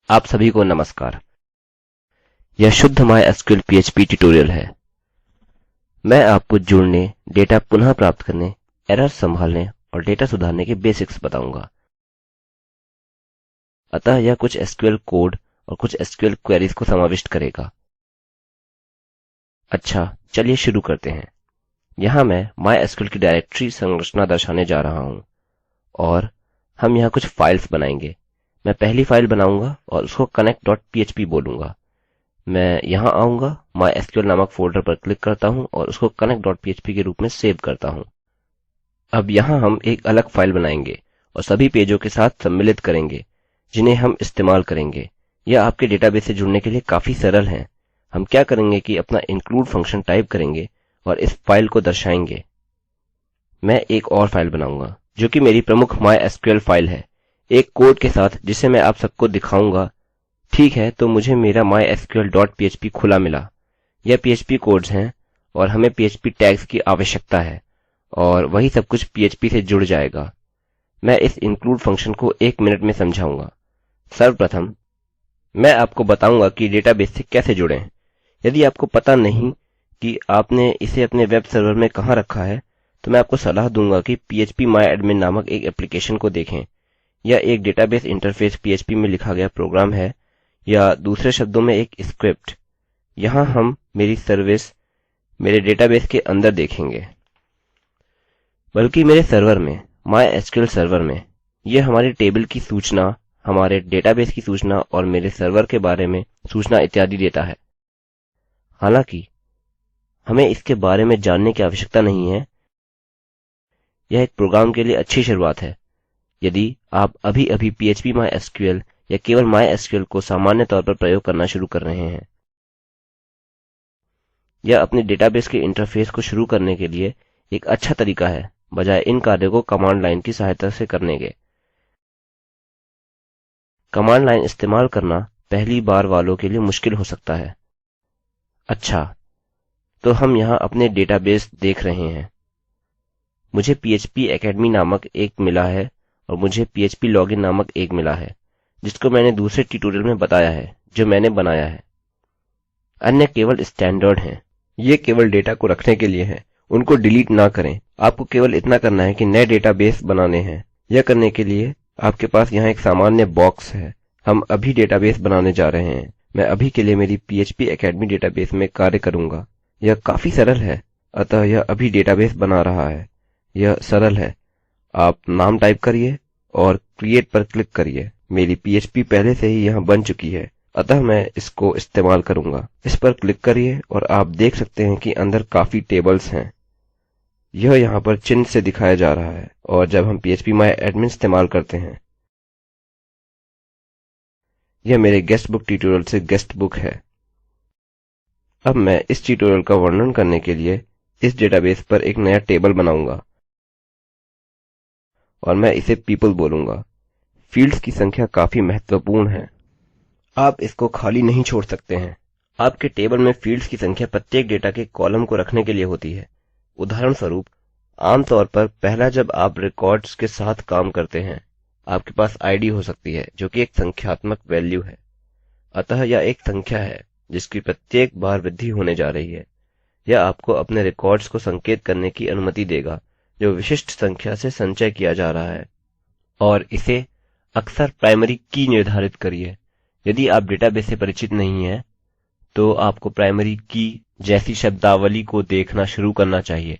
आप सभी को नमस्कार। यह शुद्ध MySQL PHP ट्यूटोरियल है। मैं आपको जुड़ने, डेटा पुनः प्राप्त करने, एरर्स संभालने और डेटा सुधारने के बेसिक्स बताऊंगा। अतः यह कुछ SQL कोड और कुछ SQL क्वेरीज को समाविष्ट करेगा। अच्छा, चलिए शुरू करते हैं। यहाँ मैं MySQL की डायरेक्टरी संरचना दर्शाने जा रहा हूँ और हम यहाँ कुछ फाइल्स बनाएंगे। मैं पहली फाइल बनाऊंगा और उसको connect.php बोलूँगा। मैं यहाँ आऊँगा, MySQL नामक फोल्डर पर क्लिक करता हूँ और उसको connect.php के रूप में सेव करता हूँ। अब यहाँ हम एक अलग फाइल बनाएंगे और सभी पेजों के साथ सम्मिलित करेंगे जिन्हें हम इस्तेमाल करेंगे। यह आपके डेटाबेस से जुड़ने के लिए काफी सरल है। हम क्या करेंगे कि अपना include फंक्शन टाइप करेंगे और इस फाइल को दर्शाएंगे। मैं एक और फाइल बनाऊंगा जो कि मेरी प्रमुख MySQL फाइल है, एक कोड के साथ जिसे मैं आप सबको दिखाऊंगा। ठीक है, तो मुझे मेरा mysql.php खुला मिला। यह PHP कोड्स हैं और हमें PHP टैग्स की आवश्यकता है और वही सब कुछ PHP से जुड़ जाएगा। मैं इस include फंक्शन को 1 मिनट में समझाऊंगा। सर्वप्रथम मैं आपको बताऊंगा कि डेटाबेस से कैसे जुड़ें। यदि आपको पता नहीं कि आपने इसे अपने वेब सर्वर में कहाँ रखा है, तो मैं आपको सलाह दूंगा कि phpMyAdmin नामक एक एप्लीकेशन को देखें। यह एक डेटाबेस इंटरफेस PHP में लिखा गया प्रोग्राम है, या दूसरे शब्दों में एक स्क्रिप्ट। यहाँ हम मेरी सर्विस मेरे डेटाबेस के अंदर देखेंगे, बल्कि मेरे सर्वर में, MySQL सर्वर में। यह हमारी टेबल की सूचना, हमारे डेटाबेस की सूचना और मेरे सर्वर के बारे में सूचना इत्यादि देता है। हालांकि हमें इसके बारे में जानने की आवश्यकता नहीं है। यह एक प्रोग्राम के लिए अच्छी शुरुआत है यदि आप अभी अभी PHP MySQL या केवल MySQL को सामान्य तौर पर प्रयोग करना शुरू कर रहे हैं। यह अपने डेटाबेस के इंटरफेस को शुरू करने के लिए एक अच्छा तरीका है, बजाय इन कार्यों को कमांड लाइन की सहायता से करने के। कमांड लाइन इस्तेमाल करना पहली बार वालों के लिए मुश्किल हो सकता है। अच्छा, तो हम यहाँ अपने डेटाबेस देख रहे हैं। मुझे PHP Academy नामक एक मिला है और मुझे PHP Login नामक एक मिला है, जिसको मैंने दूसरे ट्यूटोरियल में बताया है, जो मैंने बनाया है। अन्य केवल स्टैंडर्ड हैं। ये केवल डेटा को रखने के लिए हैं, उनको डिलीट ना करें। आपको केवल इतना करना है कि नए डेटाबेस बनाने हैं। यह करने के लिए आपके पास यहाँ एक सामान्य बॉक्स है। हम अभी डेटाबेस बनाने जा रहे हैं। मैं अभी के लिए मेरी PHP Academy डेटाबेस में कार्य करूँगा। यह काफी सरल है, अतः यह अभी डेटाबेस बना रहा है। यह सरल है। आप नाम टाइप करिए और क्रिएट पर क्लिक करिए। मेरी PHP पहले से ही यहाँ बन चुकी है, अतः मैं इसको इस्तेमाल करूँगा। इस पर क्लिक करिए और आप देख सकते हैं कि अंदर काफी टेबल्स हैं। यह यहाँ पर चिन्ह से दिखाया जा रहा है, और जब हम phpMyAdmin इस्तेमाल करते हैं, यह मेरे गेस्ट बुक ट्यूटोरियल से गेस्ट बुक है। अब मैं इस ट्यूटोरियल का वर्णन करने के लिए इस डेटाबेस पर एक नया टेबल बनाऊंगा और मैं इसे people बोलूँगा। फील्ड्स की संख्या काफी महत्वपूर्ण है। आप इसको खाली नहीं छोड़ सकते हैं। आपके टेबल में फील्ड्स की संख्या प्रत्येक डेटा के कॉलम को रखने के लिए होती है। उदाहरणस्वरूप, आमतौर पर पहला जब आप रिकॉर्ड्स के साथ काम करते हैं, आपके पास ID हो सकती है, जो कि एक संख्यात्मक वैल्यू है। अतः यह एक संख्या है जिसकी प्रत्येक बार वृद्धि होने जा रही है। यह आपको अपने रिकॉर्ड्स को संकेत करने की अनुमति देगा जो विशिष्ट संख्या से संचय किया जा रहा है, और इसे अक्सर प्राइमरी की निर्धारित करिए। यदि आप डेटाबेस से परिचित नहीं हैं, तो आपको प्राइमरी की जैसी शब्दावली को देखना शुरू करना चाहिए।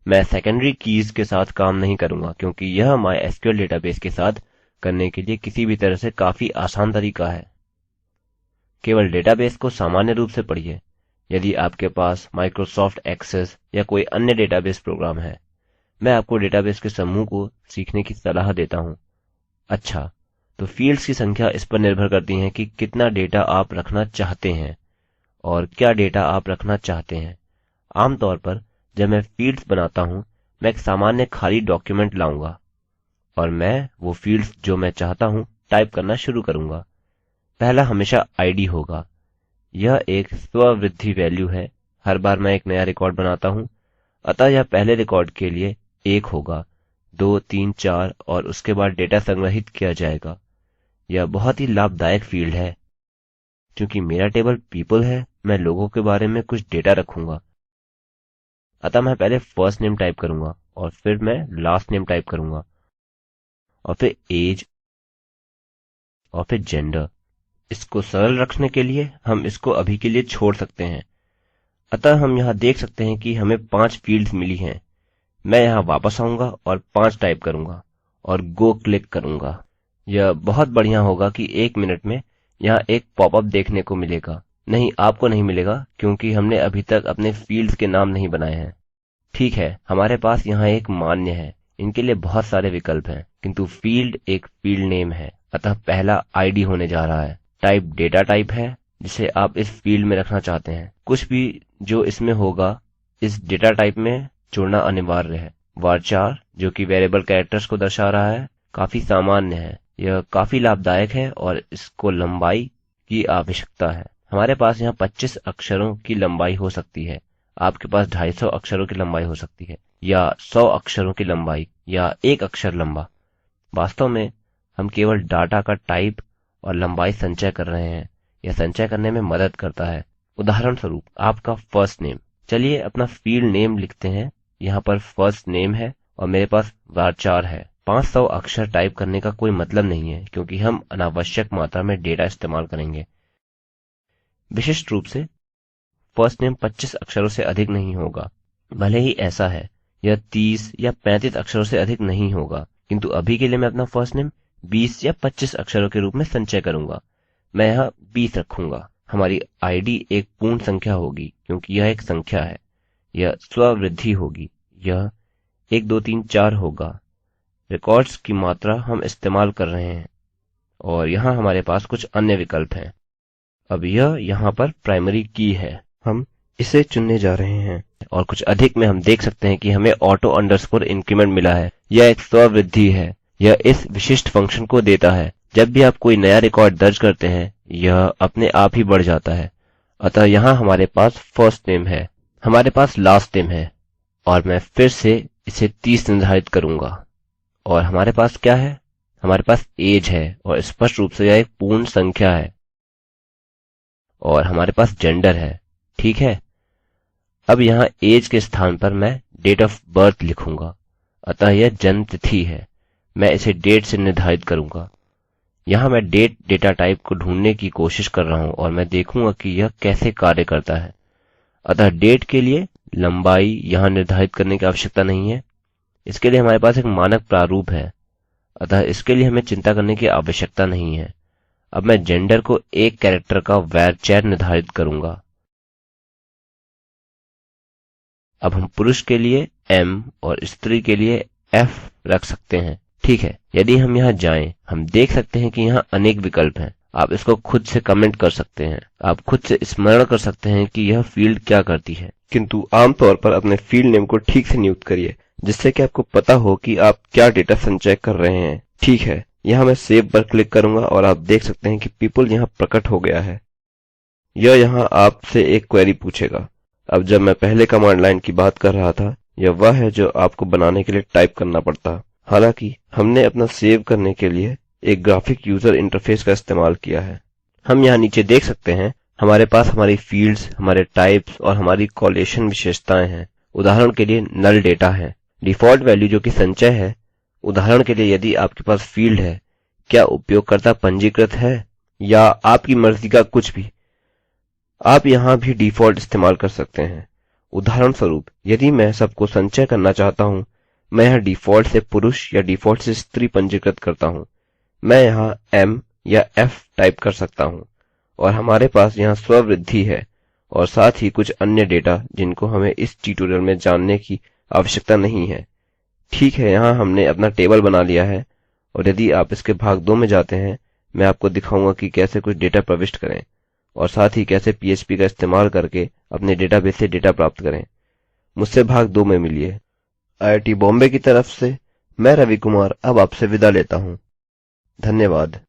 मैं सेकेंडरी कीज के साथ काम नहीं करूंगा, क्योंकि यह MySQL डेटाबेस के साथ करने के लिए किसी भी तरह से काफी आसान तरीका है। केवल डेटाबेस को सामान्य रूप से पढ़िए। यदि आपके पास Microsoft Access या कोई अन्य डेटाबेस प्रोग्राम है, मैं आपको डेटाबेस के समूह को सीखने की सलाह देता हूँ। अच्छा, तो फील्ड्स की संख्या इस पर निर्भर करती है कि कितना डेटा आप रखना चाहते हैं और क्या डेटा आप रखना चाहते हैं। आमतौर पर जब मैं फील्ड्स बनाता हूँ, मैं एक सामान्य खाली डॉक्युमेंट लाऊंगा और मैं वो फील्ड्स जो मैं चाहता हूँ टाइप करना शुरू करूँगा। पहला हमेशा ID होगा। यह एक स्ववृद्धि वैल्यू है। हर बार मैं एक नया रिकॉर्ड बनाता हूँ, अतः यह पहले रिकॉर्ड के लिए 1 होगा, 2, 3, 4 और उसके बाद डेटा संग्रहित किया जाएगा। यह बहुत ही लाभदायक फील्ड है। क्योंकि मेरा टेबल पीपल है, मैं लोगों के बारे में कुछ डेटा रखूँगा। अतः मैं पहले फर्स्ट नेम टाइप करूँगा और फिर मैं लास्ट नेम टाइप करूँगा और फिर एज और फिर जेंडर। इसको सरल रखने के लिए हम इसको अभी के लिए छोड़ सकते हैं। अतः हम यहाँ देख सकते हैं कि हमें 5 फील्ड्स मिली हैं। मैं यहाँ वापस आऊँगा और 5 टाइप करूँगा और गो क्लिक करूँगा। यह बहुत बढ़िया होगा कि 1 मिनट में यहाँ एक पॉपअप देखने को मिलेगा। नहीं, आपको नहीं मिलेगा क्योंकि हमने अभी तक अपने फील्ड्स के नाम नहीं बनाए हैं। ठीक है, हमारे पास यहाँ एक मान्य है। इनके लिए बहुत सारे विकल्प हैं, किंतु फील्ड एक फील्ड नेम है। अतः पहला आईडी होने जा रहा है। टाइप डेटा टाइप है जिसे आप इस फील्ड में रखना चाहते हैं। कुछ भी जो इसमें होगा इस डेटा टाइप में जोड़ना अनिवार्य है। varchar जो कि वेरिएबल कैरेक्टर्स को दर्शा रहा है, काफी सामान्य है। यह काफी लाभदायक है और इसको लंबाई की आवश्यकता है। हमारे पास यहाँ 25 अक्षरों की लंबाई हो सकती है। आपके पास 250 अक्षरों की लंबाई हो सकती है, या 100 अक्षरों की लंबाई, या 1 अक्षर लंबा। वास्तव में हम केवल डाटा का टाइप और लंबाई संचय कर रहे हैं। यह संचय करने में मदद करता है। उदाहरण स्वरूप आपका फर्स्ट नेम। चलिए अपना फील्ड नेम लिखते हैं। यहाँ पर फर्स्ट नेम है और मेरे पास varchar है। 500 अक्षर टाइप करने का कोई मतलब नहीं है क्योंकि हम अनावश्यक मात्रा में डेटा इस्तेमाल करेंगे। विशिष्ट रूप से फर्स्ट नेम 25 अक्षरों से अधिक नहीं होगा। भले ही ऐसा है, यह 30 या 35 अक्षरों से अधिक नहीं होगा, किंतु अभी के लिए मैं अपना फर्स्ट नेम 20 या 25 अक्षरों के रूप में संचय करूंगा। मैं यहाँ 20 रखूंगा। हमारी आईडी एक पूर्ण संख्या होगी क्योंकि यह एक संख्या है। यह स्ववृद्धि होगी। यह 1 2 3 4 होगा। रिकॉर्ड्स की मात्रा हम इस्तेमाल कर रहे हैं और यहाँ हमारे पास कुछ अन्य विकल्प हैं। अब यह यहाँ पर प्राइमरी की है। हम इसे चुनने जा रहे हैं और कुछ अधिक में हम देख सकते हैं कि हमें ऑटो अंडरस्कोर इंक्रीमेंट मिला है। यह एक स्ववृद्धि है। यह इस विशिष्ट फंक्शन को देता है। जब भी आप कोई नया रिकॉर्ड दर्ज करते हैं, यह अपने आप ही बढ़ जाता है। अतः यहाँ हमारे पास फर्स्ट नेम है, हमारे पास लास्ट नेम है और मैं फिर से इसे 30 निर्धारित करूंगा। और हमारे पास क्या है? हमारे पास एज है और स्पष्ट रूप से यह एक पूर्ण संख्या है। और हमारे पास जेंडर है। ठीक है, अब यहाँ एज के स्थान पर मैं डेट ऑफ बर्थ लिखूंगा। अतः यह जन्म तिथि है। मैं इसे डेट से निर्धारित करूंगा। यहाँ मैं डेट डेटा टाइप को ढूंढने की कोशिश कर रहा हूँ और मैं देखूंगा कि यह कैसे कार्य करता है। अतः डेट के लिए लंबाई यहाँ निर्धारित करने की आवश्यकता नहीं है। इसके लिए हमारे पास एक मानक प्रारूप है। अतः इसके लिए हमें चिंता करने की आवश्यकता नहीं है। अब मैं जेंडर को एक कैरेक्टर का varchar निर्धारित करूंगा। अब हम पुरुष के लिए M और स्त्री के लिए F रख सकते हैं। ठीक है, यदि हम यहाँ जाएं, हम देख सकते हैं कि यहाँ अनेक विकल्प हैं। आप इसको खुद से कमेंट कर सकते हैं। आप खुद से स्मरण कर सकते हैं कि यह फील्ड क्या करती है। किंतु आमतौर पर अपने फील्ड नेम को ठीक से नियुक्त करिए, जिससे कि आपको पता हो कि आप क्या डेटा संचय कर रहे हैं। ठीक है, यहाँ मैं सेव पर क्लिक करूंगा और आप देख सकते हैं कि पीपल यहाँ प्रकट हो गया है। यह यहाँ आपसे एक क्वेरी पूछेगा। अब जब मैं पहले कमांड लाइन की बात कर रहा था, यह वह है जो आपको बनाने के लिए टाइप करना पड़ता। हालांकि हमने अपना सेव करने के लिए एक ग्राफिक यूजर इंटरफेस का इस्तेमाल किया है। हम यहाँ नीचे देख सकते हैं हमारे पास हमारी फील्ड्स, हमारे टाइप्स और हमारी कॉलेशन विशेषताएं हैं। उदाहरण के लिए नल डेटा है। डिफॉल्ट वैल्यू जो कि संचय है। उदाहरण के लिए यदि आपके पास फील्ड है, क्या उपयोगकर्ता पंजीकृत है या आपकी मर्जी का कुछ भी, आप यहाँ भी डिफॉल्ट इस्तेमाल कर सकते हैं। उदाहरण स्वरूप यदि मैं सबको संचय करना चाहता हूँ, मैं यहाँ डिफॉल्ट से पुरुष या डिफॉल्ट से स्त्री पंजीकृत करता हूँ। मैं यहाँ M या F टाइप कर सकता हूँ और हमारे पास यहाँ स्ववृद्धि है और साथ ही कुछ अन्य डेटा जिनको हमें इस ट्यूटोरियल में जानने की आवश्यकता नहीं है। ठीक है, यहाँ हमने अपना टेबल बना लिया है और यदि आप इसके भाग 2 में जाते हैं, मैं आपको दिखाऊंगा कि कैसे कुछ डेटा प्रविष्ट करें और साथ ही कैसे PHP का इस्तेमाल करके अपने डेटाबेस से डेटा प्राप्त करें। मुझसे भाग 2 में मिलिए। IIT बॉम्बे की तरफ से मैं रवि कुमार अब आपसे विदा लेता हूँ। धन्यवाद।